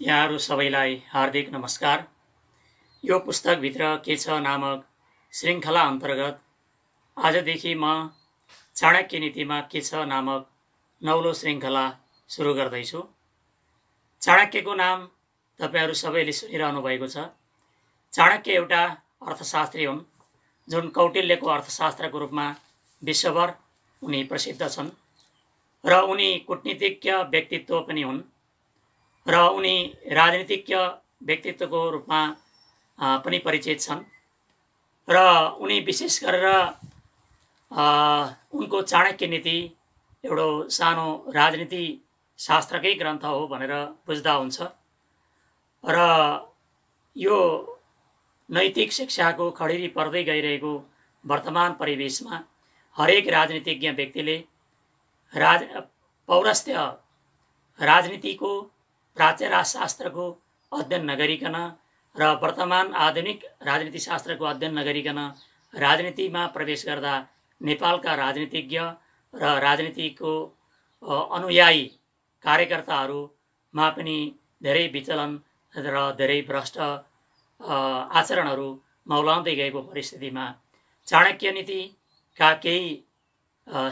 यहाँहरू सबैलाई हार्दिक नमस्कार। यो पुस्तकभित्र के छ नामक श्रृङ्खला अन्तर्गत आजदेखि म चाणक्य नीतिमा के छ नामक नौलो श्रृङ्खला सुरु गर्दैछु। चाणक्यको नाम तपाईहरू सबैले सुनिरहनु भएको छ। चाणक्य एउटा अर्थशास्त्री हुन् जुन कौटिल्यको अर्थशास्त्रको रूपमा विश्वभर उनी प्रसिद्ध छन् र उनी कूटनीतिज्ञ व्यक्तित्व पनि हुन् र उनी राजनीतिज्ञ व्यक्तित्वको रूपमा पनि परिचित छन् र उनी विशेष गरेर उनको चाणक्य नीति एउटा सानो राजनीति शास्त्रकै ग्रन्थ हो भनेर बुझ्दा हुन्छ र यो नैतिक शिक्षाको खडेरी पर्दै गइरहेको वर्तमान परिवेशमा हरेक राजनीतिज्ञ व्यक्तिले पौरस्त्य राजनीतिको प्राच्य राजशास्त्रको अध्ययन नगरिकन र वर्तमान आधुनिक राजनीति शास्त्रको अध्ययन नगरिकन राजनीतिमा प्रवेश गर्दा नेपालका राजनीतिज्ञ र राजनीतिको अनुयायी कार्यकर्ताहरूमा पनि धेरै विचलन र धेरै भ्रष्ट आचरणहरू मौलाउँदै गएको परिस्थितिमा चाणक्य नीतिका केही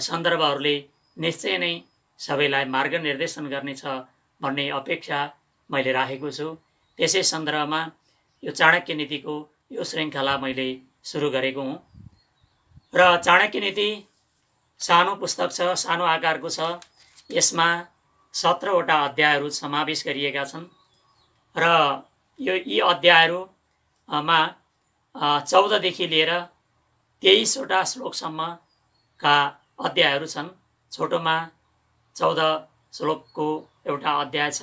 सन्दर्भहरूले निश्चय नै सबैलाई मार्गनिर्देशन गर्नेछ भन्ने अपेक्षा मैले राखेको छु। त्यसै सन्दर्भमा यो चाणक्य नीतिको यो श्रृङ्खला मैले सुरु गरेको हुँ र चाणक्य नीति सानो पुस्तक छ, सानो आकारको छ। यसमा 17वटा अध्यायहरू समावेश गरिएका छन् र यी अध्यायहरूमा 14 देखि लिएर 23वटा श्लोकसम्मका अध्यायहरू छन्। छोटोमा 14 श्लोकको एउटा अध्याय छ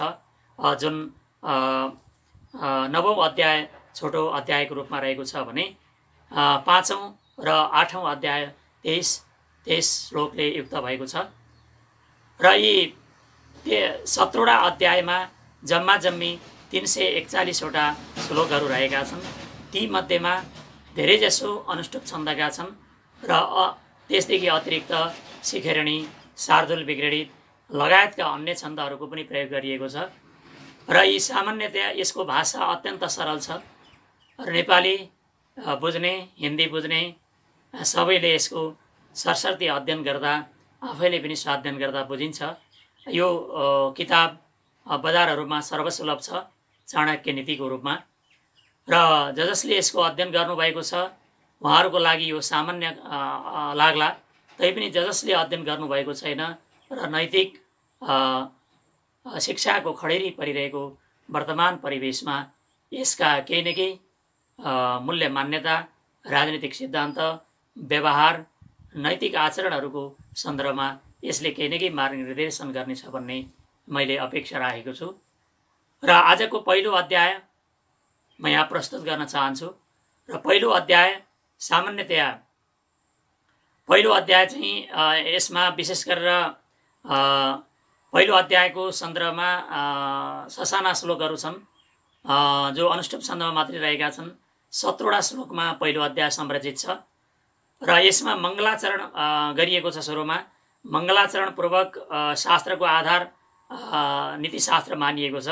जुन 9औं अध्याय छोटो अध्यायको रूपमा रहेको छ भने 5औं र 8औं अध्याय 23 श्लोकले युक्त भएको छ र यी 17वटा अध्यायमा जम्मी 341वटा श्लोकहरू रहेका छन्। ती मध्येमा धेरैजसो अनुष्टुप छन्दका छन् र त्यसदेखि अतिरिक्त शिखरिणी, शार्दूल, विग्रहित लगायतका अन्य छन्दहरूको पनि प्रयोग गरिएको छ र यी सामान्यतया यसको भाषा अत्यन्त सरल छ र नेपाली बुझ्ने, हिन्दी बुझ्ने सबैले यसको सरसर्ती अध्ययन गर्दा, आफैले पनि स्वाध्ययन गर्दा बुझिन्छ। यो किताब बजारहरूमा सर्वसुलभ छ चाणक्य नीतिको रूपमा र जसले यसको अध्ययन गर्नुभएको छ उहाँहरूको लागि यो सामान्य लाग्ला, तैपनि जसले अध्ययन गर्नुभएको छैन र नैतिक शिक्षाको खडेरी परिरहेको वर्तमान परिवेशमा यसका केही न केही मूल्य मान्यता, राजनीतिक सिद्धान्त, व्यवहार, नैतिक आचरणहरूको सन्दर्भमा यसले केही न केही मार्गनिर्देशन गर्नेछ भन्ने मैले अपेक्षा राखेको छु र आजको पहिलो अध्याय म यहाँ प्रस्तुत गर्न चाहन्छु। र पहिलो अध्याय सामान्यतया पहिलो अध्याय चाहिँ यसमा विशेष गरेर पहिलो अध्यायको सन्दर्भमा ससाना श्लोकहरू छन् जो अनुष्टुप छन्दमा मात्रै रहेका छन्। 17वटा श्लोकमा पहिलो अध्याय संरचित छ र यसमा मङ्गलाचरण गरिएको छ। सुरुमा मङ्गलाचरणपूर्वक शास्त्रको आधार नीतिशास्त्र मानिएको छ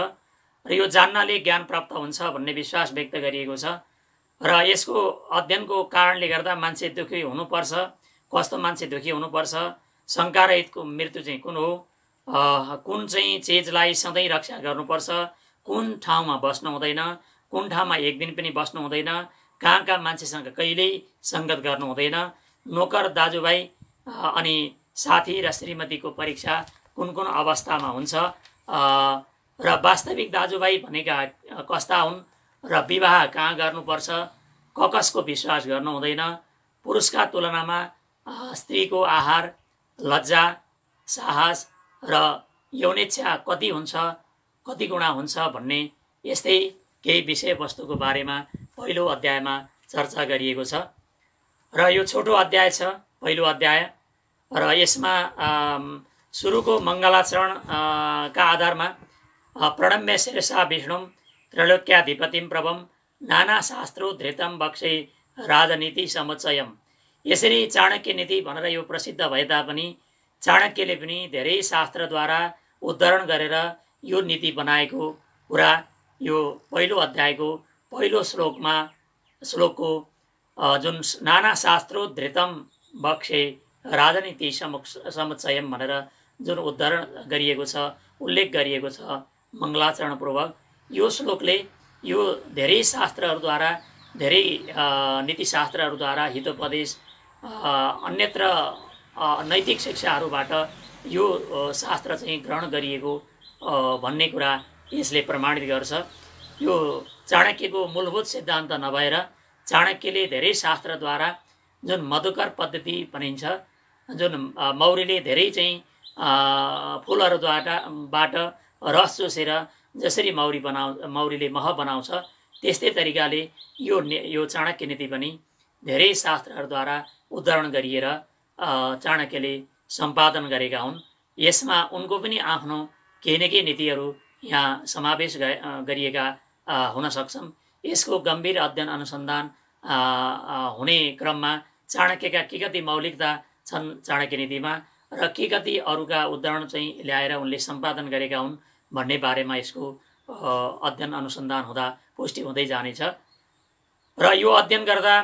र यो जान्नाले ज्ञान प्राप्त हुन्छ भन्ने विश्वास व्यक्त गरिएको छ र यसको अध्ययनको कारणले गर्दा मान्छे दुःखी हुनुपर्छ, कस्तो मान्छे दुःखी हुनुपर्छ, शङ्कारहितको मृत्यु चाहिँ कुन हो, कुन चाहिँ चिजलाई सधैँ रक्षा गर्नुपर्छ, कुन ठाउँमा बस्नु हुँदैन, कुन ठाउँमा एक दिन पनि बस्नु हुँदैन, कहाँ मान्छेसँग कहिल्यै सङ्गत गर्नु हुँदैन, नोकर दाजुभाइ अनि साथी र श्रीमतीको परीक्षा कुन कुन अवस्थामा हुन्छ र वास्तविक दाजुभाइ भनेका कस्ता हुन् र विवाह कहाँ गर्नुपर्छ, कसको विश्वास गर्नु हुँदैन, पुरुषका तुलनामा स्त्रीको आहार, लज्जा, साहस र यौनेच्छा कति हुन्छ, कति गुणा हुन्छ भन्ने यस्तै केही विषयवस्तुको बारेमा पहिलो अध्यायमा चर्चा गरिएको छ र यो छोटो अध्याय छ पहिलो अध्याय र यसमा सुरुको मङ्गलाचरणका आधारमा प्रणम्य शिरसा विष्णुं त्रैलोक्याधिपतिं प्रभं नाना शास्त्रोद्धृतं वक्षे राजनीति समुच्चयम्। यसरी चाणक्य नीति भनेर यो प्रसिद्ध भए तापनि चाणक्यले पनि धेरै शास्त्रद्वारा उद्धरण गरेर यो नीति बनाएको कुरा यो पहिलो अध्यायको पहिलो श्लोकको जुन नाना शास्त्रो धृतम बक्षे राजनीति समुच्चयम भनेर जुन उद्धरण गरिएको छ, उल्लेख गरिएको छ मङ्गलाचरणपूर्वक, यो श्लोकले यो धेरै शास्त्रहरूद्वारा, धेरै नीतिशास्त्रहरूद्वारा, हितोपदेश अन्यत्र नैतिक शिक्षाहरूबाट यो शास्त्र चाहिँ ग्रहण गरिएको भन्ने कुरा यसले प्रमाणित गर्छ। यो चाणक्यको मूलभूत सिद्धान्त नभएर चाणक्यले धेरै शास्त्रद्वारा जुन मधुकर पद्धति भनिन्छ, जुन मौरीले धेरै चाहिँ फुलहरूबाट रस चुसेर जसरी मौरीले मह बनाउँछ, त्यस्तै तरिकाले यो चाणक्य नीति पनि धेरै शास्त्रहरूद्वारा उद्धरण गरिएर चाणक्यले सम्पादन गरेका हुन्। यसमा उनको पनि आफ्नो केही न केही नीतिहरू यहाँ समावेश गरिएका हुन सक्छन्। यसको गम्भीर अध्ययन अनुसन्धान हुने क्रममा चाणक्यका के कति मौलिकता छन् चाणक्य नीतिमा र के कति अरूका उदाहरण चाहिँ ल्याएर उनले सम्पादन गरेका हुन् भन्ने बारेमा यसको अध्ययन अनुसन्धान हुँदा पुष्टि हुँदै जानेछ। र यो अध्ययन गर्दा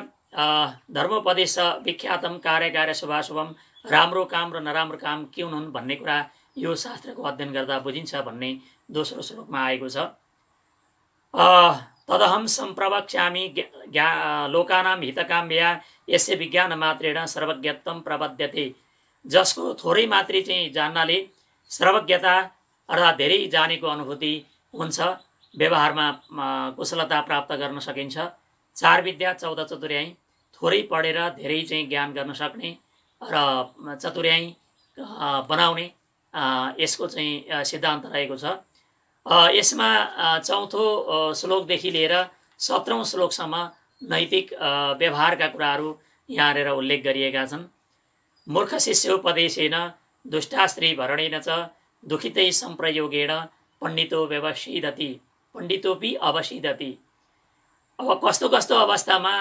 धर्मोपदेश विख्यातम कार्य शुभाशुभम, राम्रो काम र नराम्रो काम के हुन् भन्ने कुरा यो शास्त्रको अध्ययन गर्दा बुझिन्छ भन्ने दोस्रो श्लोकमा आएको छ। तदहम सम्प्रवक्ष्यामि लोकानां हितकाम्यया यस्य विज्ञान मात्रेण सर्वज्ञत्वं प्रबध्यते। जसको थोरै मात्रै चाहिँ जान्नाले सर्वज्ञता अर्थात् धेरै जानेको अनुभूति हुन्छ, व्यवहारमा कुशलता प्राप्त गर्न सकिन्छ। 4 विद्या 14 चतुर्याई, थोरै पढेर धेरै चाहिँ ज्ञान गर्न सक्ने र चतुर्याई बनाउने यसको चाहिँ सिद्धान्त रहेको छ। यसमा चौथो श्लोकदेखि लिएर 17औं श्लोकसम्म नैतिक व्यवहारका कुराहरू यहाँनिर उल्लेख गरिएका छन्। मूर्ख शिष्योपदेशेन दुष्टास्त्री भरणेन च दुखितै सम्प्रयोगेण पण्डितो व्यवसिदति पण्डितोपि अवसिदति। अब कस्तो कस्तो अवस्थामा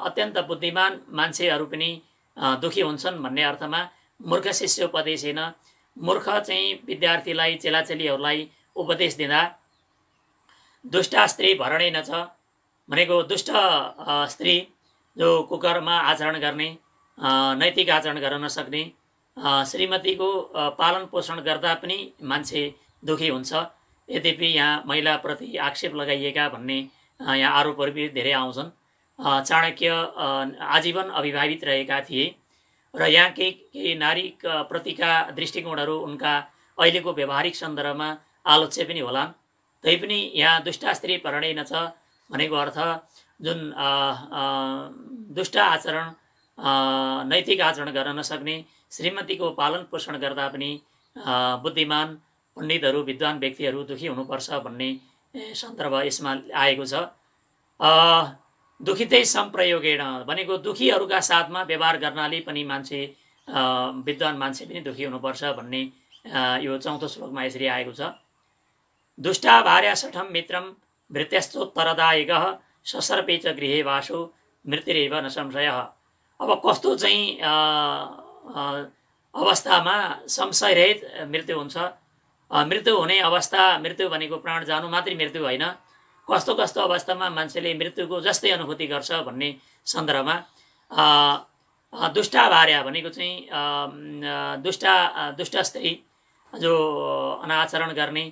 अत्यन्त बुद्धिमान मान्छेहरू पनि दुखी हुन्छन् भन्ने अर्थमा मूर्ख शिष्योपदेशेन, मूर्ख चाहिँ विद्यार्थीलाई चेलाचेलीहरूलाई उपदेश दिँदा दुष्टास्त्री भरणेन छ भनेको दुष्ट स्त्री जो कुकर्म आचरण गर्ने, नैतिक आचरण गर्न नसक्ने, श्रीमतीको पालन पोषण गर्दा पनि मान्छे दुखी हुन्छ। यद्यपि यहाँ महिलाप्रति आक्षेप लगाइएका भन्ने यहाँ आरोपहरू पनि धेरै आउँछन्। चाणक्य आजीवन अविवाहित रहेका थिए र यहाँ केही नारी प्रतिका दृष्टिकोणहरू उनका अहिलेको व्यावहारिक सन्दर्भमा आलोच्य पनि होलान्। तैपनि यहाँ दुष्टास्त्री भरणेन छ भनेको अर्थ जुन दुष्ट आचरण, नैतिक आचरण गर्न नसक्ने, श्रीमतीको पालन पोषण गर्दा पनि बुद्धिमान पण्डितहरू, विद्वान व्यक्तिहरू दुखी हुनुपर्छ भन्ने सन्दर्भ यसमा आएको छ। दुखितै सम्प्रयोगेण भनेको दुखीहरूका साथमा व्यवहार गर्नाले पनि मान्छे, विद्वान मान्छे पनि दुखी हुनुपर्छ भन्ने यो चौथो श्लोकमा यसरी आएको छ। दुष्टा भार्या सठम मित्रम भृत्यश्चोत्तरदायिकः ससर्पे च गृहे वासो मृत्युरेव न संशयः। अब कस्तो चाहिँ अवस्थामा संशयरहित मृत्यु हुन्छ, मृत्यु हुने अवस्था, मृत्यु भनेको प्राण जानु मात्रै मृत्यु होइन, कस्तो कस्तो अवस्थामा मान्छेले मृत्युको जस्तै अनुभूति गर्छ भन्ने सन्दर्भमा दुष्टा भार्या भनेको चाहिँ दुष्ट स्त्री, जो अनाचरण गर्ने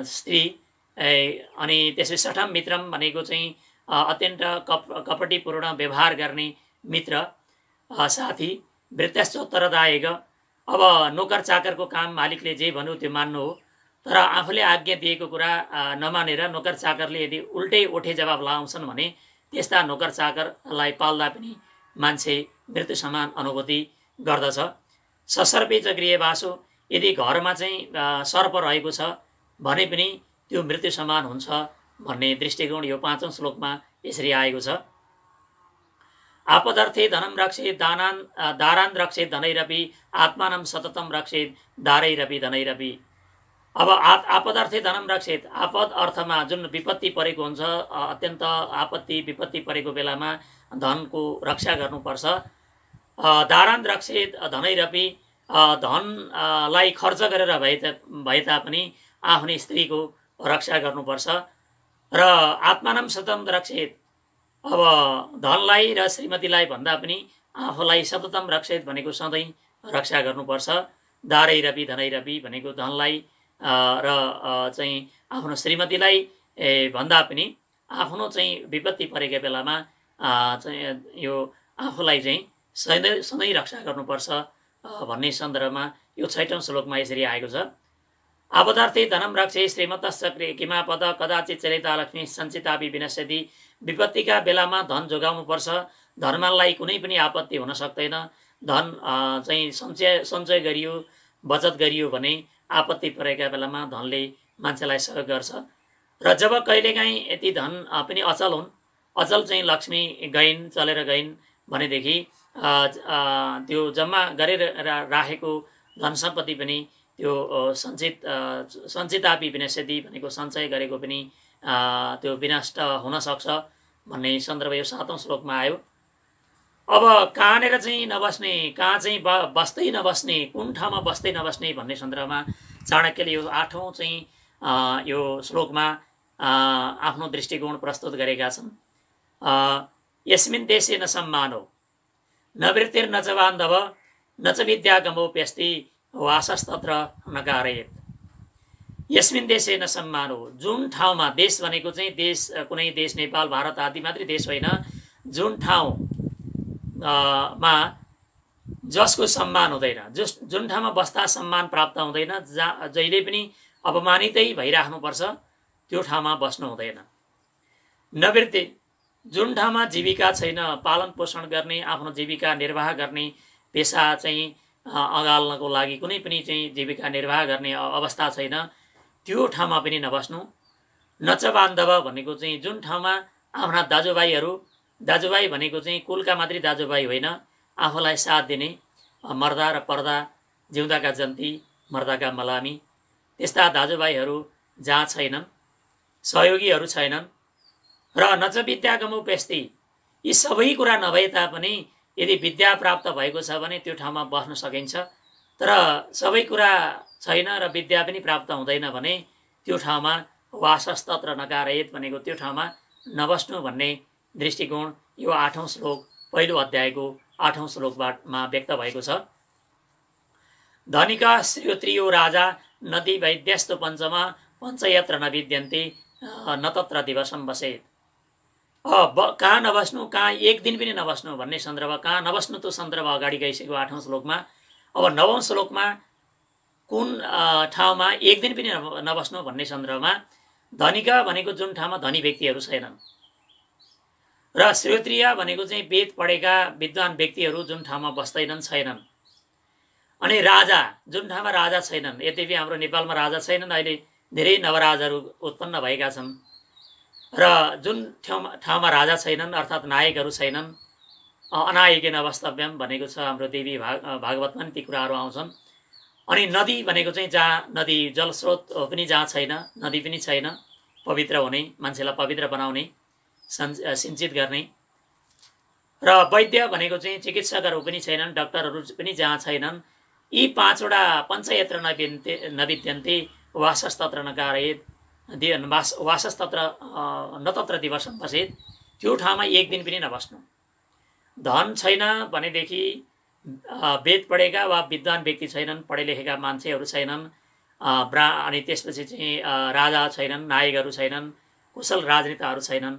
स्त्री, अनि त्यसै सठम मित्रम भनेको चाहिँ अत्यन्त कपटीपूर्ण व्यवहार गर्ने मित्र साथी, भृत्यश्चोत्तरदायक। अब नोकर चाकरको काम मालिकले जे भन्यो त्यो मान्नु हो, तर आफूले आज्ञा दिएको कुरा नमानेर नोकर चाकरले यदि उल्टै ओठे जवाब लगाउँछन् भने त्यस्ता नोकर चाकरलाई पाल्दा पनि मान्छे मृत्यु समान अनुभूति गर्दछ। ससर्पे च गृहे वासो, यदि घरमा चाहिँ सर्प रहेको छ भने पनि त्यो मृत्यु समान हुन्छ भन्ने दृष्टिकोण यो 5औं श्लोकमा यसरी आएको छ। आपदर्थे धनम रक्षेत दारान रक्षेत धनैरपि आत्मानं सततम रक्षेत दारैरपि धनैरपि। अब आपदर्थे धनम रक्षेत, आपद अर्थमा जुन विपत्ति परेको हुन्छ, अत्यन्त आपत्ति विपत्ति परेको बेलामा धनको रक्षा गर्नुपर्छ। दारान रक्षेत धनैरपि, धनलाई खर्च गरेर भए तापनि आफ्नै स्त्रीको रक्षा गर्नुपर्छ। र आत्मानं सततं रक्षेत, अब धनलाई र श्रीमतीलाई भन्दा पनि आफूलाई सततम रक्षेत भनेको सधैँ रक्षा गर्नुपर्छ। दारैरपि धनैरपि भनेको धनलाई र चाहिँ आफ्नो श्रीमतीलाई भन्दा पनि आफ्नो चाहिँ विपत्ति परेको बेलामा चाहिँ यो आफूलाई चाहिँ सधैँ रक्षा गर्नुपर्छ भन्ने सन्दर्भमा यो 6औं श्लोकमा यसरी आएको छ। आपदार्थे धनम रक्षे श्रीमतश्चक्रे किमापद कदाचित चलिता लक्ष्मी सञ्चितापि विनश्यति। विपत्तिका बेलामा धन जोगाउनुपर्छ। धनमानलाई कुनै पनि आपत्ति हुन सक्दैन। धन चाहिँ सञ्चय गरियो, बचत गरियो भने आपत्ति परेका बेलामा धनले मान्छेलाई सहयोग गर्छ। र जब कहिलेकाहीँ यति धन पनि अचल हुन्, अचल चाहिँ लक्ष्मी गइन्, चलेर गइन् भनेदेखि त्यो जम्मा गरेर राखेको धन सम्पत्ति पनि त्यो सञ्चितापि विनश्यति भनेको सञ्चय गरेको पनि त्यो विनष्ट हुन सक्छ भन्ने सन्दर्भ यो 7औं श्लोकमा आयो। अब कहाँनिर चाहिँ नबस्ने, कहाँ चाहिँ बस्दै नबस्ने, कुन ठाउँमा बस्दै नबस्ने भन्ने सन्दर्भमा चाणक्यले यो 8औं चाहिँ यो श्लोकमा आफ्नो दृष्टिकोण प्रस्तुत गरेका छन्। यस्मिन् देशे न सम्मानो न वृत्तिर्न च बान्धव न च विद्यागमोप्यस्ति वासस्तत्र न कारयेत्। यस्मिन् देशे न सम्मानो, जुन ठाउँमा, देश भनेको चाहिँ देश कुनै देश नेपाल भारत आदि मात्रै देश होइन, जुन ठाउँमा जसको सम्मान हुँदैन, जुन ठाउँमा बस्दा सम्मान प्राप्त हुँदैन, जहिले पनि अपमानितै भइराख्नुपर्छ त्यो ठाउँमा बस्नु हुँदैन। नवृत्ति, जुन ठाउँमा जीविका छैन, पालन पोषण गर्ने, आफ्नो जीविका निर्वाह गर्ने पेसा चाहिँ अगाल्नको लागि कुनै पनि चाहिँ जीविका निर्वाह गर्ने अवस्था छैन, त्यो ठाउँमा पनि नबस्नु। नच बान्धव भनेको चाहिँ जुन ठाउँमा आफ्ना दाजुभाइ भनेको चाहिँ कुलका मात्रै दाजुभाइ होइन, आफूलाई साथ दिने मर्दा र पर्दा, जिउँदाका जन्ती मर्दाका मलामी, त्यस्ता दाजुभाइहरू जहाँ छैनन्, सहयोगीहरू छैनन्। र नच विद्यागमोप्यस्ति, यी सबै कुरा नभए तापनि यदि विद्या प्राप्त भएको छ भने त्यो ठाउँमा बस्न सकिन्छ। तर सबै कुरा छैन र विद्या पनि प्राप्त हुँदैन भने त्यो ठाउँमा वासस्तत्र नकारयेत् भनेको त्यो ठाउँमा नबस्नु भन्ने दृष्टिकोण यो 8औं श्लोक पहिलो अध्यायको 8औं श्लोकमा व्यक्त भएको छ। धनिका श्रोत्रियो राजा नदी वैद्यस्तु पञ्चमा पञ्चयत्र न विद्यन्ते न तत्र दिवसं बसेत्। कहाँ नबस्नु, कहाँ एक दिन पनि नबस्नु भन्ने सन्दर्भ, कहाँ नबस्नु त्यो सन्दर्भ अगाडि गइसक्यो 8औं श्लोकमा। अब 9औं श्लोकमा कुन ठाउँमा एक दिन पनि नबस्नु भन्ने सन्दर्भमा धनिका भनेको जुन ठाउँमा धनी व्यक्तिहरू छैनन्, र श्रोत्रिय भनेको चाहिँ वेद पढेका विद्वान व्यक्तिहरू जुन ठाउँमा बस्दैनन्, छैनन्। अनि राजा, जुन ठाउँमा राजा छैनन्, यद्यपि हाम्रो नेपालमा राजा छैनन्, अहिले धेरै नवराजहरू उत्पन्न भएका छन्, र जुन ठाउँमा राजा छैनन् अर्थात् नायकहरू छैनन्, अनायकेन अवस्तव्यम भनेको छ हाम्रो देवी भागवतमा ती कुराहरू आउँछन्। अनि नदी भनेको चाहिँ जहाँ नदी जलस्रोत पनि जहाँ छैन, नदी पनि छैन, पवित्र हुने, मान्छेलाई पवित्र बनाउने, सिञ्चित गर्ने। र वैद्य भनेको चाहिँ चिकित्सकहरू पनि छैनन्, डाक्टरहरू पनि जहाँ छैनन्, यी 5वटा पञ्चयत्र न विद्यन्ते वासस्तत्र न कारयेत्, वासस्तत्र न तत्र दिवसं बसेत्, त्यो ठाउँमा एक दिन पनि नबस्नु। धन छैन भनेदेखि वेद पढेका वा विद्वान व्यक्ति छैनन्, पढे लेखेका मान्छेहरू छैनन्, अनि त्यसपछि चाहिँ राजा छैनन्, नायकहरू छैनन्, कुशल राजनेताहरू छैनन्,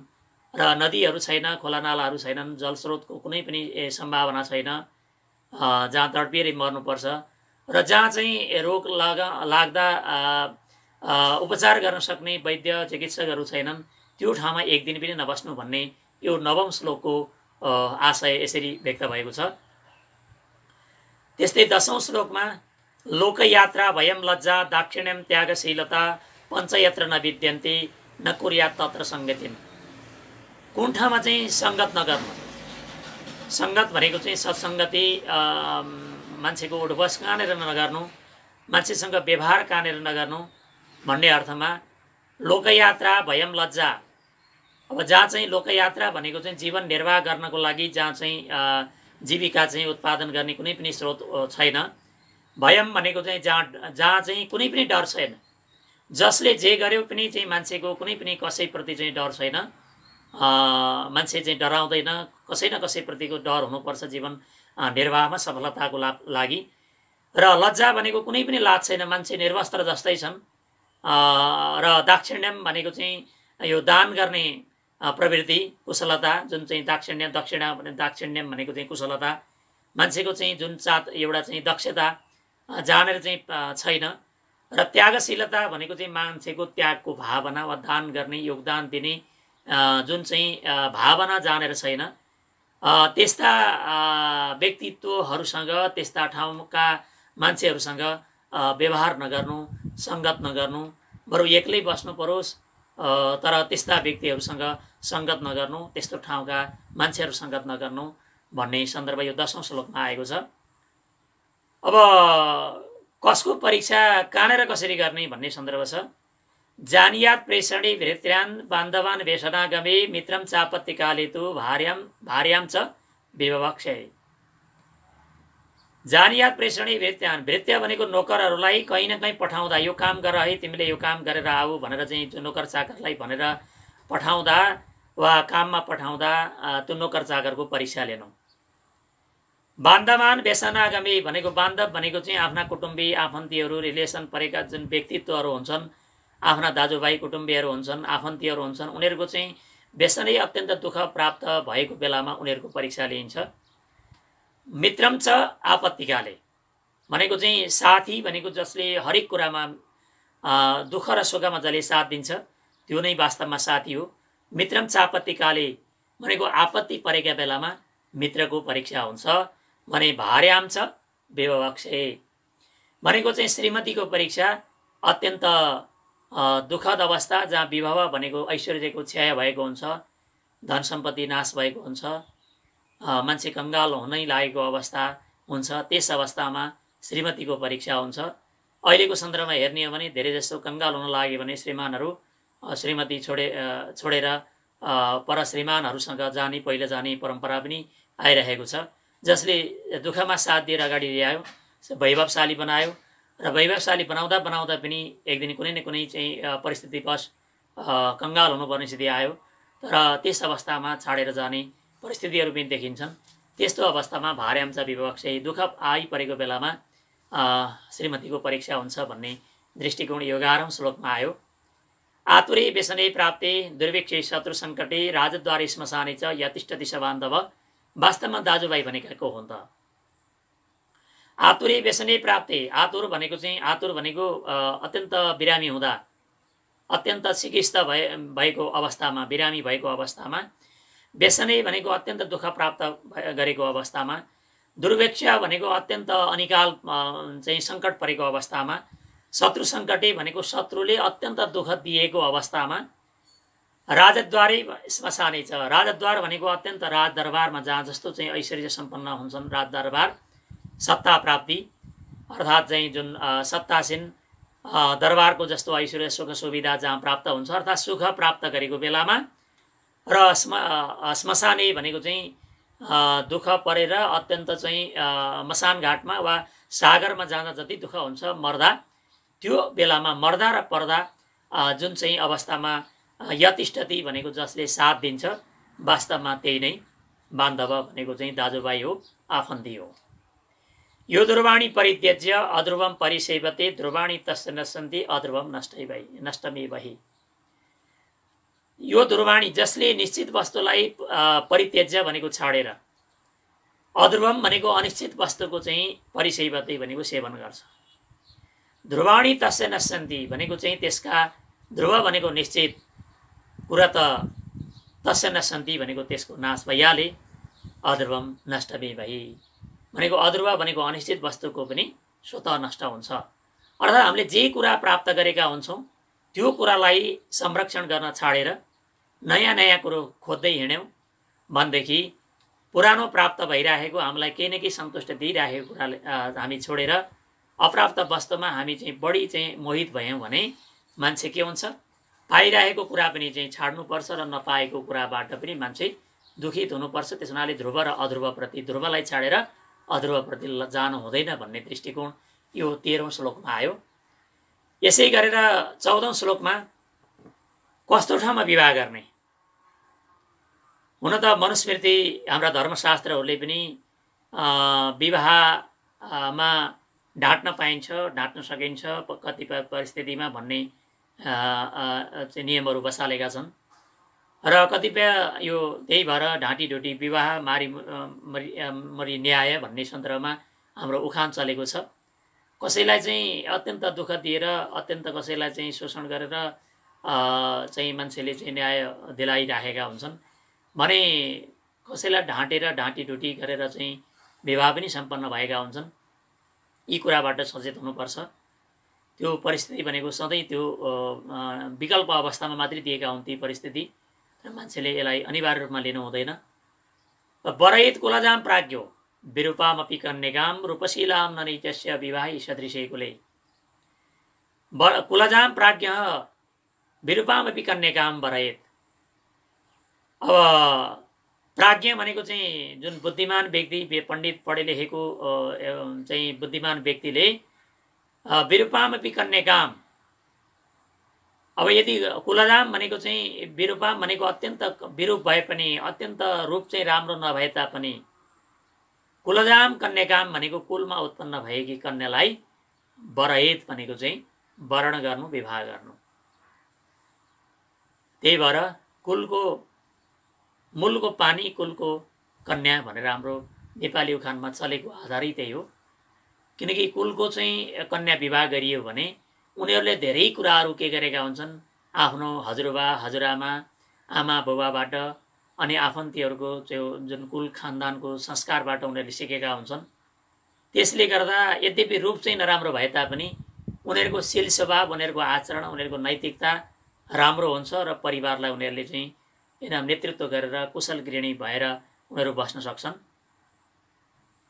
र नदीहरू छैन, खोलानालाहरू छैनन्, जलस्रोतको कुनै पनि सम्भावना छैन, जहाँ तडपिएर मर्नुपर्छ, र जहाँ चाहिँ रोग लाग्दा उपचार गर्न सक्ने वैद्य चिकित्सकहरू छैनन्, त्यो ठाउँमा एक दिन पनि नबस्नु भन्ने यो 9औं श्लोकको आशय यसरी व्यक्त भएको छ। त्यस्तै 10औं श्लोकमा लोकयात्रा भयं लज्जा दाक्षिण्यं त्यागशीलता पञ्चयत्र न विद्यन्ते न कुर्यात् तत्र सङ्गतिं। कुन ठाउँमा चाहिँ सङ्गत नगर्नु, सङ्गत भनेको चाहिँ सत्सङ्गति, मान्छेको उठबस कहाँनिर नगर्नु, मान्छेसँग व्यवहार कहाँनिर नगर्नु भन्ने अर्थमा लोकयात्रा भयं लज्जा। अब जहाँ चाहिँ लोकयात्रा भनेको चाहिँ जीवन निर्वाह गर्नको लागि जहाँ चाहिँ जीविका चाहिँ उत्पादन गर्ने कुनै पनि स्रोत छैन, भयम भनेको चाहिँ जहाँ चाहिँ कुनै पनि डर छैन, जसले जे गर्यो पनि चाहिँ मान्छेको कुनै पनि कसैप्रति चाहिँ डर छैन, मान्छे चाहिँ डराउँदैन, कसै न कसैप्रतिको डर हुनुपर्छ जीवन निर्वाहमा सफलताको लागि। र लज्जा भनेको कुनै पनि लाज छैन, मान्छे निर्वस्त्र जस्तै छन्। र दाक्षिण्यम भनेको चाहिँ यो दान गर्ने प्रवृत्ति, कुशलता, जुन चाहिँ दाक्षिण्यम भनेको चाहिँ कुशलता, मान्छेको चाहिँ जुन एउटा चाहिँ दक्षता जानेर चाहिँ छैन। र त्यागशीलता भनेको चाहिँ मान्छेको त्यागको भावना वा दान गर्ने, योगदान दिने जुन चाहिँ भावना जानेर छैन। त्यस्ता व्यक्तित्वहरूसँग, त्यस्ता ठाउँका मान्छेहरूसँग व्यवहार नगर्नु, सङ्गत नगर्नु, बरु एक्लै बस्नु परोस्, तर त्यस्ता व्यक्तिहरूसँग सङ्गत नगर्नु, त्यस्तो ठाउँका मान्छेहरू सङ्गत नगर्नु भन्ने सन्दर्भ यो 10औं श्लोकमा आएको छ। अब कसको परीक्षा कहाँनिर कसरी गर्ने भन्ने सन्दर्भ छ। जानियात प्रेषणे भृत्यान् बान्धवान् वेषणागमे मित्रम चापत्तिकाले तु भार्यां च विवक्षे। जानियात प्रेषणे भृत्यान्, भृत्य भनेको नोकरहरूलाई कहीँ न कहीँ पठाउँदा, यो काम गर है, तिमीले यो काम गरेर आऊ भनेर चाहिँ त्यो नोकर चाकरलाई भनेर पठाउँदा वा काममा पठाउँदा त्यो नोकर चाकरको परीक्षा लिनु। बान्धवान व्यसनागमी भनेको, बान्धव भनेको चाहिँ आफ्ना कुटुम्बी आफन्तीहरू, रिलेसन परेका जुन व्यक्तित्वहरू हुन्छन्, आफ्ना दाजुभाइ कुटुम्बीहरू हुन्छन्, आफन्तीहरू हुन्छन्, उनीहरूको चाहिँ व्यसनै अत्यन्त दुःख प्राप्त भएको बेलामा उनीहरूको परीक्षा लिइन्छ। मित्रम च आपत्तिकाले भनेको चाहिँ साथी भनेको जसले हरेक कुरामा दुःख र सुखमा जसले साथ दिन्छ त्यो नै वास्तवमा साथी हो। मित्रम च आपत्तिकाले भनेको आपत्ति परेका बेलामा मित्रको परीक्षा हुन्छ भने भार्याम च विवक्षे भनेको चाहिँ श्रीमतीको परीक्षा अत्यन्त दुःखद अवस्था, जहाँ विवाह भनेको ऐश्वर्यको क्षय भएको हुन्छ, धन सम्पत्ति नाश भएको हुन्छ, मान्छे कङ्गाल हुनै लागेको अवस्था हुन्छ। त्यस अवस्थामा श्रीमतीको परीक्षा हुन्छ। अहिलेको सन्दर्भमा हेर्ने हो भने धेरै जस्तो कङ्गाल हुन लाग्यो भने श्रीमानहरू श्रीमती छोडेर पर श्रीमानहरूसँग पहिला जाने परम्परा पनि आइरहेको छ, जसले दुःखमा साथ दिएर अगाडि ल्यायो, वैभवशाली बनायो र वैभवशाली बनाउँदा बनाउँदा पनि एक दिन कुनै न कुनै चाहिँ परिस्थितिवश कङ्गाल हुनुपर्ने स्थिति आयो, तर त्यस अवस्थामा छाडेर जाने परिस्थितिहरू पनि देखिन्छन्। त्यस्तो अवस्थामा भार्याम च विवक्षे, दुःख आइपरेको बेलामा श्रीमतीको परीक्षा हुन्छ भन्ने दृष्टिकोण यो 11औं श्लोकमा आयो। आतुरे व्यसने प्राप्ते दुर्भिक्षे शत्रु सङ्कटे राजद्वारे श्मशाने च यतिष्ठति स बान्धव। वास्तवमा दाजुभाइ भनेका को हुन् त? आतुरे व्यसने प्राप्ते, आतुर भनेको अत्यन्त बिरामी हुँदा, अत्यन्त सिकिस्त भएको अवस्थामा, बिरामी भएको अवस्थामा, व्यसनै भनेको अत्यन्त दुःख प्राप्त गरेको अवस्थामा, दुर्भिक्ष भनेको अत्यन्त अनिकाल चाहिँ सङ्कट परेको अवस्थामा, शत्रु सङ्कटे भनेको शत्रुले अत्यन्त दुःख दिएको अवस्थामा, राजद्वारै श्मशाने छ, राजद्वार भनेको अत्यन्त राजदरबारमा जहाँ जस्तो चाहिँ ऐश्वर्य सम्पन्न हुन्छन्, राजदरबार सत्ता प्राप्ति अर्थात् चाहिँ जुन सत्तासीन दरबारको जस्तो ऐश्वर्य सुख सुविधा जहाँ प्राप्त हुन्छ, अर्थात् सुख प्राप्त गरेको बेलामा, र श्मशाने भनेको चाहिँ दुःख परेर अत्यन्त चाहिँ मसान घाटमा वा सागरमा जाँदा जति दुःख हुन्छ मर्दा, त्यो बेलामा मर्दा र पर्दा जुन चाहिँ अवस्थामा यतिष्ठति भनेको जसले साथ दिन्छ, वास्तवमा त्यही नै बान्धव भनेको चाहिँ दाजुभाइ हो, आफन्ती हो। यो दुर्वाणी परित्यज्य अध्रुवम परिसेवते ध्रुवाणी तस्य नश्यन्ति अध्रुवम नष्टमे बहि। यो दुर्वाणी जसले निश्चित वस्तुलाई परित्यज्य भनेको छाडेर, अध्रुवम भनेको अनिश्चित वस्तुको चाहिँ परिसेवते भनेको सेवन गर्छ, ध्रुवाणी तस्य नश्यन्ति भनेको चाहिँ त्यसका, ध्रुव भनेको निश्चित कुरा त, तस्य नश्यन्ति भनेको त्यसको नाश भइहाले, अध्रुवम नष्टमे बहि भनेको अध्रुव भनेको अनिश्चित वस्तुको पनि स्वतः नष्ट हुन्छ। अर्थात् हामीले जे कुरा प्राप्त गरेका हुन्छौँ त्यो कुरालाई संरक्षण गर्न छाडेर नयाँ नयाँ कुरो खोज्दै हिँड्यौँ भनेदेखि पुरानो प्राप्त भइरहेको हामीलाई केही न केही सन्तुष्ट दिइरहेको कुराले हामी छोडेर अप्राप्त वस्तुमा हामी चाहिँ बढी चाहिँ मोहित भयौँ भने मान्छे के हुन्छ, पाइरहेको कुरा पनि चाहिँ छाड्नुपर्छ र नपाएको कुराबाट पनि मान्छे दुखित हुनुपर्छ। त्यस हुनाले ध्रुव र अध्रुवप्रति, ध्रुवलाई छाडेर अध्रुवप्रति जानु हुँदैन भन्ने दृष्टिकोण यो 13औं श्लोकमा आयो। यसै गरेर 14औं श्लोकमा कस्तो ठाउँमा विवाह गर्ने? हुन त मनुस्मृति हाम्रा धर्मशास्त्रहरूले पनि विवाहमा ढाँट्न पाइन्छ, ढाँट्न सकिन्छ कतिपय परिस्थितिमा भन्ने चाहिँ नियमहरू बसालेका छन् र कतिपय यो त्यही भएर ढाँटी ढुटी विवाह मरी न्याय भन्ने सन्दर्भमा हाम्रो उखान चलेको छ। कसैलाई चाहिँ अत्यन्त दुःख दिएर अत्यन्त कसैलाई चाहिँ शोषण गरेर चाहिँ मान्छेले चाहिँ न्याय दिलाइराखेका हुन्छन् भने कसैलाई ढाँटेर ढाँटी ढुटी गरेर चाहिँ विवाह पनि सम्पन्न भएका हुन्छन्। यी कुराबाट सचेत हुनुपर्छ। त्यो परिस्थिति भनेको सधैँ त्यो विकल्प अवस्थामा मात्रै दिएका हुन् ती परिस्थिति, र मान्छेले यसलाई अनिवार्य रूपमा लिनु हुँदैन। वरयेत कुलजाम प्राज्ञो विरूपामपि कन्यकाम रूपशीलाम ननैत्यस्य विवाही सदृशे कुले। कुलजाम प्राज्ञ विरूपामपि कन्यकाम वरयेत। अब प्राज्ञ भनेको चाहिँ जुन बुद्धिमान व्यक्ति, पण्डित पढे लेखेको चाहिँ बुद्धिमान व्यक्तिले विरूपामपि कन्यकाम, अब यदि कुलजाम भनेको चाहिँ विरूपाम भनेको अत्यन्त विरूप भए पनि अत्यन्त रूप चाहिँ राम्रो नभए तापनि कुलजाम कन्याकाम भनेको कुलमा उत्पन्न भएकी कन्यालाई वरयेत भनेको चाहिँ वर्ण गर्नु, विवाह गर्नु। त्यही भएर कुलको मूलको पानी कुलको कन्या भनेर हाम्रो नेपाली उखानमा चलेको आधारै त्यही हो। किनकि कुलको चाहिँ कन्या विवाह गरियो भने उनीहरूले धेरै कुराहरू के गरेका हुन्छन्, आफ्नो हजुरबा हजुरआमा आमा बुबाबाट अनि आफन्तीहरूको त्यो जुन कुल खानदानको संस्कारबाट उनीहरूले सिकेका हुन्छन्। त्यसले गर्दा यद्यपि रूप चाहिँ नराम्रो भए तापनि उनीहरूको शील स्वभाव, उनीहरूको आचरण, उनीहरूको नैतिकता राम्रो हुन्छ र परिवारलाई उनीहरूले चाहिँ नेतृत्व गरेर कुशल गृहिणी भएर उनीहरू बस्न सक्छन्।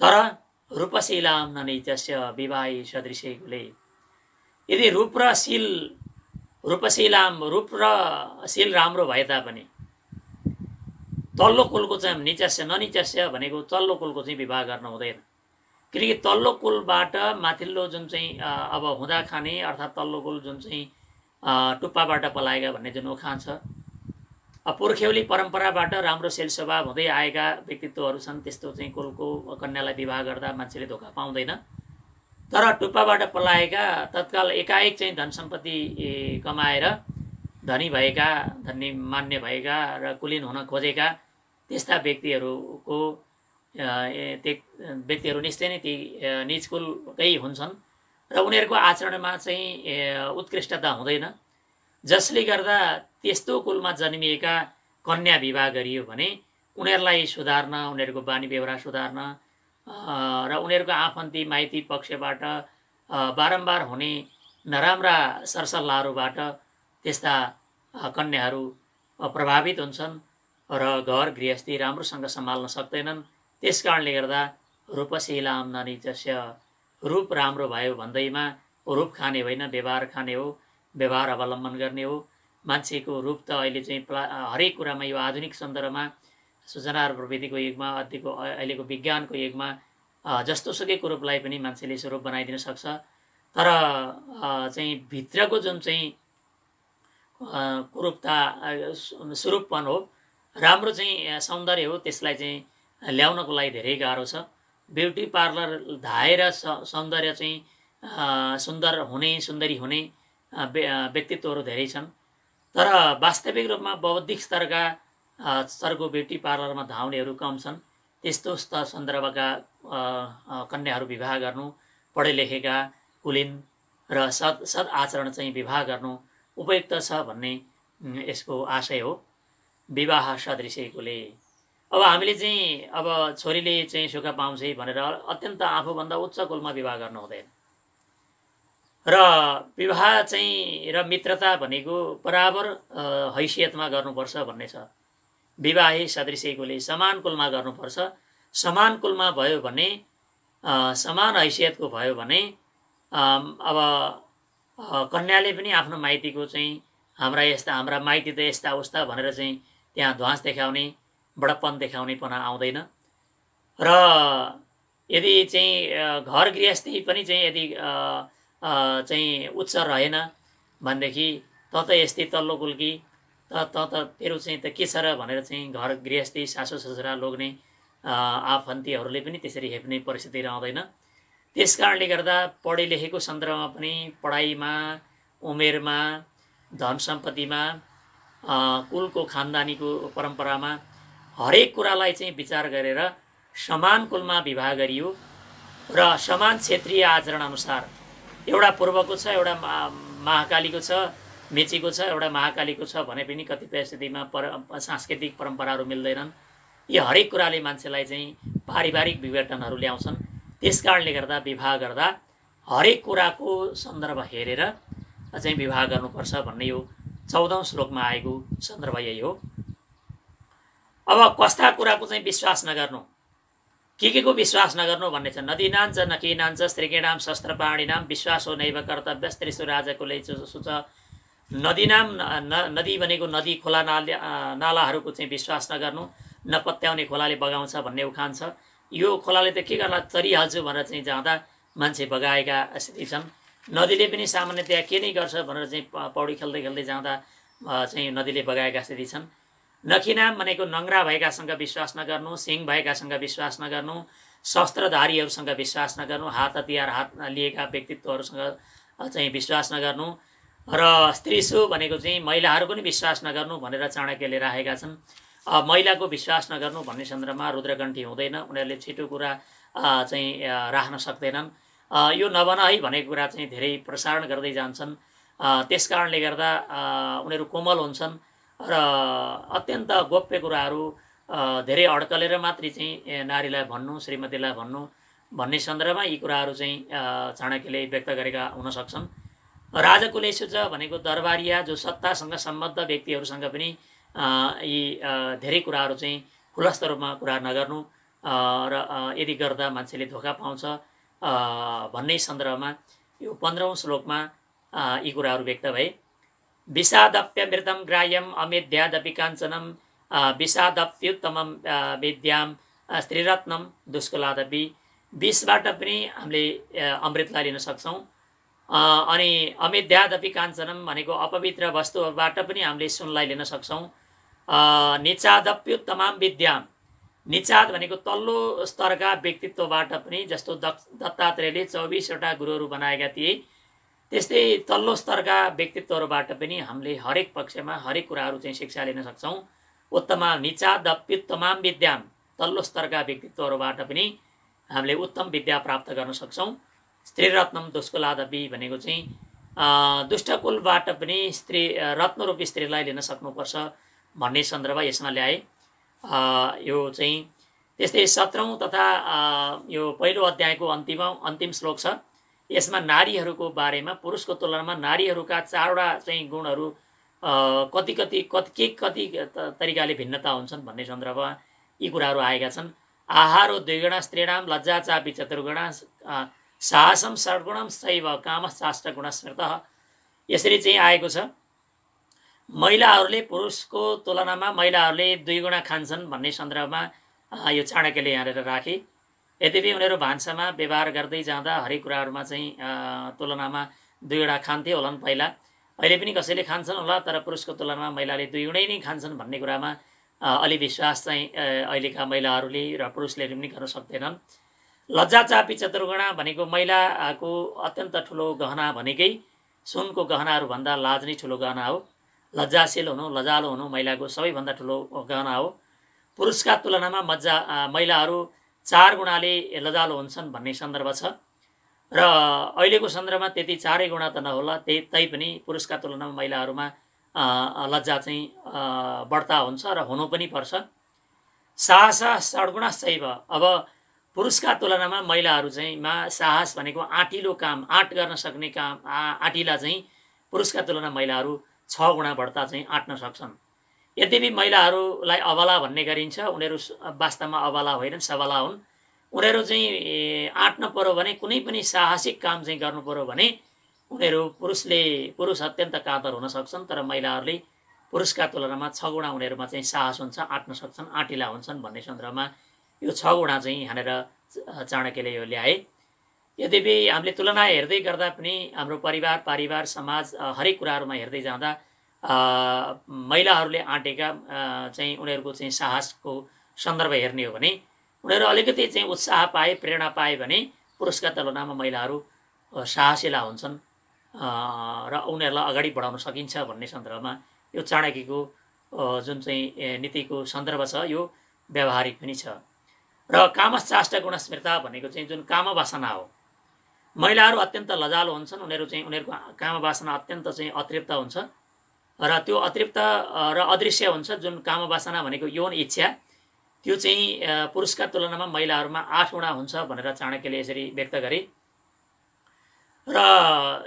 तर रूपशीलाम ननैत्यस्य विवाही सदृशे कुले। यदि रूप र शील, रूपशीलाम रूप र शील राम्रो भए तापनि तल्लो कुलको चाहिँ निचस्य ननिचस्य भनेको तल्लो कुलको चाहिँ विवाह गर्न हुँदैन। किनकि तल्लो कुलबाट माथिल्लो जुन चाहिँ अब हुँदा खाने अर्थात् तल्लो कुल जुन चाहिँ टुप्पाबाट पलाएका भन्ने जुन उखान छ, पुर्ख्यौली परम्पराबाट राम्रो शील स्वभाव हुँदै आएका व्यक्तित्वहरू छन्, त्यस्तो चाहिँ कुलको कन्यालाई विवाह गर्दा मान्छेले धोका पाउँदैन। तर टुप्पाबाट पलाएका तत्काल एकाएक चाहिँ धन सम्पत्ति कमाएर धनी भएका, धनी मान्य भएका र कुलीन हुन खोजेका त्यस्ता व्यक्तिहरूको व्यक्तिहरू निश्चय नै ती निज कुलकै हुन्छन् र उनीहरूको आचरणमा चाहिँ उत्कृष्टता हुँदैन। जसले गर्दा त्यस्तो कुलमा जन्मिएका कन्या विवाह गरियो भने उनीहरूलाई सुधार्न, उनीहरूको बानी व्यवहार सुधार्न र उनीहरूको आफन्ती माइती पक्षबाट बारम्बार हुने नराम्रा सरसल्लाहरुबाट त्यस्ता कन्याहरू प्रभावित हुन्छन् र घर गृहस्थी राम्रोसँग सम्हाल्न सक्दैनन्। त्यसकारणले गर्दा रूपशीलाम ननिचस्य, रूप राम्रो भयो भन्दैमा रूप खाने होइन, व्यवहार खाने हो, व्यवहार अवलम्बन गर्ने हो। मान्छेको रूप त अहिले चाहिँ हरेक कुरामा यो आधुनिक सन्दर्भमा सूचना र प्रविधिको युगमा अहिलेको विज्ञानको युगमा जस्तोसुकैको रूपलाई पनि मान्छेले स्वरूप बनाइदिन सक्छ। तर चाहिँ भित्रको जुन चाहिँ कुरूपता स्वरूपपन हो, राम्रो चाहिँ सौन्दर्य हो, त्यसलाई चाहिँ ल्याउनको लागि धेरै गाह्रो छ। ब्युटी पार्लर धाएर सौन्दर्य चाहिँ सुन्दर हुने, सुन्दरी हुने व्यक्तित्वहरू धेरै छन्। तर वास्तविक रूपमा बौद्धिक स्तरको ब्युटी पार्लरमा धाउनेहरू कम छन्। त्यस्तो सन्दर्भका कन्याहरू विवाह गर्नु, पढे लेखेका कुलीन र सद आचरण चाहिँ विवाह गर्नु उपयुक्त छ भन्ने यसको आशय हो। विवाह सदृशे कुले। अब हामीले चाहिँ अब छोरीले चाहिँ सुख पाउँछ भनेर अत्यन्त आफूभन्दा उच्च कुलमा विवाह गर्नु हुँदैन। र विवाह चाहिँ र मित्रता भनेको बराबर हैसियतमा गर्नुपर्छ भन्ने छ। विवाही सदृशे कुले, समान कुलमा गर्नुपर्छ। समान कुलमा भयो भने, समान हैसियतको भयो भने अब कन्याले पनि आफ्नो माइतीको चाहिँ हाम्रा माइती त यस्ता उस्ता भनेर चाहिँ त्यहाँ ध्वास देखाउने, बडप्पन देखाउनेपना आउँदैन। र यदि चाहिँ घर गृहस्थी पनि चाहिँ यदि चाहिँ उच्च रहेन भनेदेखि त त यस्तै तल्लो कुलकी त तेरो चाहिँ त के छ र भनेर चाहिँ घर गृहस्थी सासू ससुरा लोग्ने आफन्तीहरूले पनि त्यसरी हेप्ने परिस्थिति रहँदैन। त्यस कारणले गर्दा पढे लेखेको सन्दर्भमा पनि पढाइमा, उमेरमा, धन सम्पत्तिमा, कुलको खानदानीको परम्परामा हरेक कुरालाई चाहिँ विचार गरेर समान कुलमा विवाह गरियो र समान क्षेत्रीय आचरण अनुसार एउटा पूर्वको छ, एउटा महाकालीको छ, मेचीको छ, एउटा महाकालीको छ भने पनि कतिपय स्थितिमा सांस्कृतिक परम्पराहरू मिल्दैनन्। यी हरेक कुराले मान्छेलाई चाहिँ पारिवारिक विघटनहरू ल्याउँछन्। त्यस कारणले गर्दा विवाह गर्दा हरेक कुराको सन्दर्भ हेरेर चाहिँ विवाह गर्नुपर्छ भन्ने यो 14औं श्लोकमा आएको सन्दर्भ यही हो। अब कस्ता कुराको चाहिँ विश्वास नगर्नु, के को विश्वास नगर्नु भन्ने छ। नदीनाञ्च नकीनाञ्च स्त्रीकेणाम शस्त्रपाणिनाम विश्वासो नैव कर्तव्य स्त्रीसु राजकुलैषु च। नदी भनेको नदी, खोला, नालाहरूको चाहिँ विश्वास नगर्नु, नपत्याउने खोलाले बगाउँछ भन्ने उखान छ। यो खोलाले त के गर्ला तरिहाल्छु भनेर चाहिँ जाँदा मान्छे बगाएका स्थिति छन्। नदीले पनि सामान्यतया के नै गर्छ भनेर चाहिँ पौडी खेल्दै खेल्दै जाँदा चाहिँ नदीले बगाएका स्थिति छन्। नखिनाम भनेको नङ्ग्रा भएकासँग विश्वास नगर्नु, सिङ भएकासँग विश्वास नगर्नु, शस्त्रधारीहरूसँग विश्वास नगर्नु, हात हतियार हात लिएका व्यक्तित्वहरूसँग चाहिँ विश्वास नगर्नु र स्त्रीसु भनेको चाहिँ महिलाहरूको पनि विश्वास नगर्नु भनेर चाणक्यले राखेका छन्। महिलाको विश्वास नगर्नु भन्ने सन्दर्भमा रुद्रगण्ठी हुँदैन, उनीहरूले छिटो कुरा चाहिँ राख्न सक्दैनन्। यो नभन है भनेको कुरा चाहिँ धेरै प्रसारण गर्दै जान्छन्। त्यस कारणले गर्दा उनीहरू कोमल हुन्छन् र अत्यन्त गोप्य कुराहरू धेरै अड्कलेर मात्रै चाहिँ नारीलाई भन्नु, श्रीमतीलाई भन्नु भन्ने सन्दर्भमा यी कुराहरू चाहिँ चाणक्यले व्यक्त गरेका हुन सक्छन्। राजकुलेषु च भनेको दरबारिया जो सत्तासँग सम्बद्ध व्यक्तिहरूसँग पनि यी धेरै कुराहरू चाहिँ खुलस्त रूपमा कुरा नगर्नु र यदि गर्दा मान्छेले धोका पाउँछ भन्ने सन्दर्भमा यो 15औं श्लोकमा यी कुराहरू व्यक्त भए। विषादप्यमृतं ग्राह्यम अमेध्यादपि काञ्चनम विषादप्युत्तमं विद्याम स्त्रीरत्नम दुष्कलादपि। विषबाट पनि हामीले अमृतलाई लिन सक्छौँ। अनि अमेध्यादपि काञ्चनम भनेको अपवित्र वस्तुबाट पनि हामीले सुनलाई लिन सक्छौँ। निचादप्युत्तमां विद्याम, निचाद भनेको तल्लो स्तरका व्यक्तित्वबाट पनि, जस्तो दत्तात्रेयले 24वटा गुरुहरू बनाएका थिए त्यस्तै तल्लो स्तरका व्यक्तित्वहरूबाट पनि हामीले हरेक पक्षमा हरेक कुराहरू चाहिँ शिक्षा लिन सक्छौँ। उत्तमा निचादप्युत्तमां विद्याम, तल्लो स्तरका व्यक्तित्वहरूबाट पनि हामीले उत्तम विद्या प्राप्त गर्न सक्छौँ। स्त्रीरत्नम दुष्कलादपि भनेको चाहिँ दुष्टकुलबाट पनि स्त्री रत्नरूपी स्त्रीलाई लिन सक्नुपर्छ भन्ने सन्दर्भ यसमा ल्याए। यो चाहिँ त्यस्तै 17औं तथा यो पहिलो अध्यायको अन्तिम श्लोक छ। यसमा नारीहरूको बारेमा पुरुषको तुलनामा नारीहरूका 4वटा चाहिँ गुणहरू कति तरिकाले भिन्नता हुन्छन् भन्ने सन्दर्भमा यी कुराहरू आएका छन्। आहारो 2 गुणा स्त्रीणाम लज्जा चापि 4 गुणा साहसम 6 गुणम शैव कामश्चाष्ट गुण स्मृतः। यसरी चाहिँ आएको छ। महिलाहरूले पुरुषको तुलनामा महिलाहरूले 2 गुणा खान्छन् भन्ने सन्दर्भमा यो चाणक्यले यहाँनिर राखे। यद्यपि उनीहरू भान्सामा व्यवहार गर्दै जाँदा हरेक कुराहरूमा चाहिँ तुलनामा 2 गुणा खान्थे होलान् पहिला, अहिले पनि कसैले खान्छन् होला, तर पुरुषको तुलनामा महिलाले 2 गुणै नै खान्छन् भन्ने कुरामा अलि विश्वास चाहिँ अहिलेका महिलाहरूले र पुरुषले पनि गर्न सक्दैनन्। लज्जा चापी 4 गुणा भनेको महिलाको अत्यन्त ठुलो गहना भनेकै सुनको गहनाहरूभन्दा लाज नै ठुलो गहना हो। लज्जाशील हुनु, लजालु हुनु महिलाको सबैभन्दा ठुलो गहना हो। पुरुषका तुलनामा महिलाहरू 4 गुणाले लजालु हुन्छन् भन्ने सन्दर्भ छ र अहिलेको सन्दर्भमा त्यति 4 गुणा त नहोला, तैपनि पुरुषका तुलनामा महिलाहरूमा लज्जा चाहिँ बढ्ता हुन्छ र हुनु पनि पर्छ। साहस 6 गुणा शैव, अब पुरुषका तुलनामा महिलाहरू चाहिँ साहस भनेको आँटिलो काम, आँट गर्न सक्ने काम, आँटिला चाहिँ पुरुषका तुलनामा महिलाहरू 6 गुणा बढ्ता चाहिँ आँट्न सक्छन्। यद्यपि महिलाहरूलाई अबला भन्ने गरिन्छ, उनीहरू वास्तवमा अबला होइनन्, सबला हुन्। उनीहरू चाहिँ आँट्न पर्यो भने, कुनै पनि साहसिक काम चाहिँ गर्नु पर्यो भने पुरुष अत्यन्त कातर हुन सक्छन्, तर महिलाहरूले पुरुषका तुलनामा 6 गुणा उनीहरूमा चाहिँ साहस हुन्छ, आँट्न सक्छन्, आँटिला हुन्छन् भन्ने सन्दर्भमा यो 6 गुणा चाहिँ यहाँनिर चाणक्यले यो ल्याए। यद्यपि हामीले तुलना हेर्दै गर्दा पनि हाम्रो परिवार समाज हरेक कुराहरूमा हेर्दै जाँदा महिलाहरूले आँटेका चाहिँ उनीहरूको चाहिँ साहसको सन्दर्भ हेर्ने हो भने उनीहरू अलिकति चाहिँ उत्साह पाए, प्रेरणा पाए भने पुरुषका तुलनामा महिलाहरू साहसिला हुन्छन् र उनीहरूलाई अगाडि बढाउन सकिन्छ भन्ने सन्दर्भमा यो चाणक्यको जुन चाहिँ नीतिको सन्दर्भ छ यो व्यावहारिक पनि छ। र कामश्चाष्ट गुणस्मृता भनेको चाहिँ जुन कामवासना हो, महिलाहरू अत्यन्त लजालु हुन्छन्, उनीहरूको कामवासना अत्यन्त चाहिँ अतृप्त हुन्छ र त्यो अतृप्त र अदृश्य हुन्छ। जुन कामवासना भनेको यौन इच्छा त्यो चाहिँ पुरुषका तुलनामा महिलाहरूमा 8 गुणा हुन्छ भनेर चाणक्यले यसरी व्यक्त गरे। र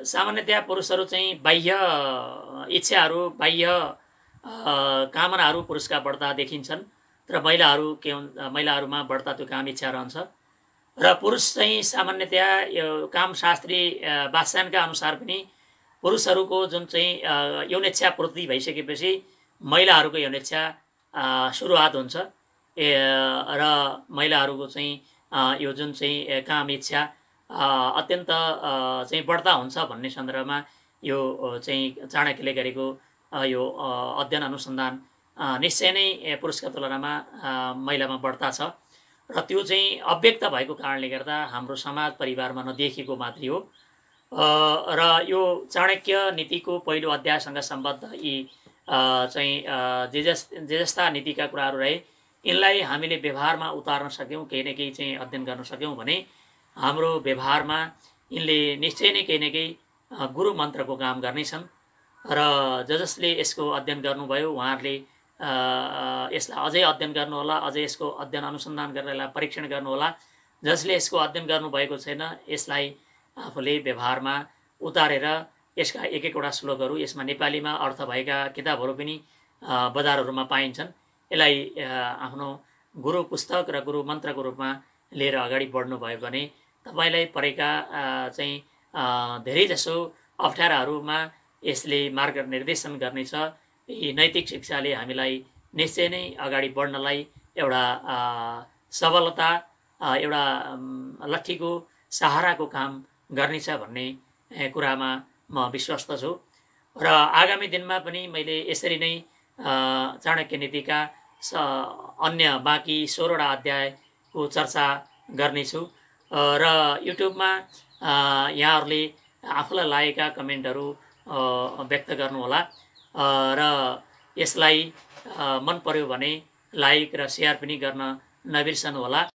सामान्यतया पुरुषहरू चाहिँ बाह्य इच्छाहरू, बाह्य कामनाहरू पुरुषका बढ्ता देखिन्छन् र महिलाहरूमा बढ्ता त्यो काम इच्छा रहन्छ। र पुरुष चाहिँ सामान्यतया यो कामशास्त्री वात्स्यायनका अनुसार पनि पुरुषहरूको जुन चाहिँ यौन इच्छा पूर्ति भइसकेपछि महिलाहरूको यौन इच्छा सुरुवात हुन्छ र महिलाहरूको चाहिँ यो जुन चाहिँ काम इच्छा अत्यन्त चाहिँ बढ्ता हुन्छ भन्ने सन्दर्भमा यो चाहिँ चाणक्यले गरेको यो अध्ययन अनुसन्धान निश्चय नै पुरुषका तुलनामा महिलामा बढ्ता छ र त्यो चाहिँ अव्यक्त भएको कारणले गर्दा हाम्रो समाज परिवारमा नदेखिएको मात्रै हो। र यो चाणक्य नीतिको पहिलो अध्यायसँग सम्बद्ध यी चाहिँ जे जस्ता नीतिका कुराहरू रहे यिनलाई हामीले व्यवहारमा उतार्न सक्यौँ, केही न केही चाहिँ अध्ययन गर्न सक्यौँ भने हाम्रो व्यवहारमा यिनले निश्चय नै केही न केही गुरु मन्त्रको काम गर्नेछन्। र जसले यसको अध्ययन गर्नुभयो उहाँहरूले यसलाई अझै अध्ययन गर्नुहोला, अझै यसको अध्ययन अनुसन्धान गरेर यसलाई परीक्षण गर्नुहोला। जसले यसको अध्ययन गर्नुभएको छैन यसलाई आफूले व्यवहारमा उतारेर यसका एक एकवटा श्लोकहरू, यसमा नेपालीमा अर्थ भएका किताबहरू पनि बजारहरूमा पाइन्छन्, यसलाई आफ्नो गुरु पुस्तक र गुरु मन्त्रको रूपमा लिएर अगाडि बढ्नुभयो भने तपाईँलाई परेका चाहिँ धेरैजसो अप्ठ्याराहरूमा यसले मार्गनिर्देशन गर्नेछ। यी नैतिक शिक्षाले हामीलाई निश्चय नै अगाडि बढ्नलाई एउटा सबलता, एउटा लट्ठीको सहाराको काम गर्नेछ भन्ने कुरामा म विश्वस्त छु। र आगामी दिनमा पनि मैले यसरी नै चाणक्य नीतिका अन्य बाँकी 16वटा अध्यायको चर्चा गर्नेछु। र युट्युबमा यहाँहरूले आफूलाई लागेका कमेन्टहरू व्यक्त गर्नुहोला र यसलाई मन पर्यो भने लाइक र सेयर पनि गर्न नबिर्सनुहोला।